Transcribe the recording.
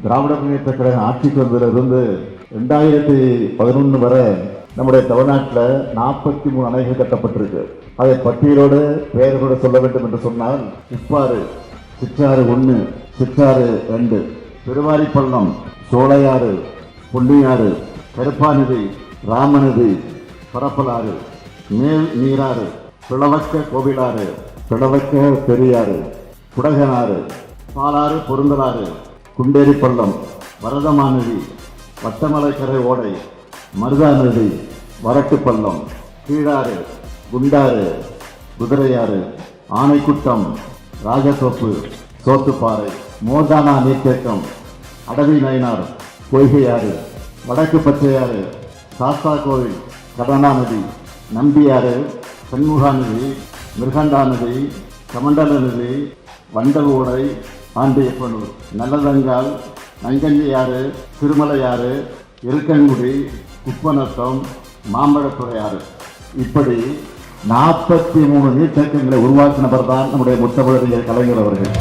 திராவிட முன்னேற்ற கழகம் ஆட்சிக்கு வந்ததிலிருந்து 2011 வரை நம்முடைய தமிழ்நாட்டில் 43 அணைகள் கட்டப்பட்டிருக்கு. அதை பட்டியலோடு பெயர்களோடு சொல்ல வேண்டும் என்று சொன்னால் உப்பாறு, சிற்றாறு 1, சிற்றாறு 2, பெருவாரிப்பள்ளம், சோலையாறு, பொன்னியாறு, கருப்பாநதி, ராமநதி, பரப்பலாறு, மேல் நீராறு, பிளவக்க கோவிலாறு, பிளவக்க பெரியாறு, குடகனாறு, பாலாறு, பொருந்தலாறு, குண்டேரி பள்ளம், வரதமாநதி, வட்டமலைக்கரை ஓடை, மருதா நதி, வரட்டு பள்ளம், கீழாறு, குண்டாறு, குதிரையாறு, ஆனைக்குட்டம், ராஜத்தோப்பு, சோத்துப்பாறை, மோர்தானா நீர்த்தேக்கம், அடவி நயினார், பொய்கையாறு, வடக்கு பச்சையாறு, சாஸ்தா கோவில், கடனா நதி, நம்பியாறு, சண்முகா நதி, மிருகண்டா நதி, கமண்டல நதி, வண்டல் ஓடை, ஆண்டியப்பனூர், நல்லதங்கால், நங்கஞ்சியாறு, திருமலையாறு, இருக்கன்குடி, குப்பநத்தம், மாம்பழத்துறையாறு, இப்படி 43 நீர்த்தேக்கங்களை உருவாக்கினவர் தான் நம்முடைய முத்தமிழறிஞர் கலைஞர் அவர்கள்.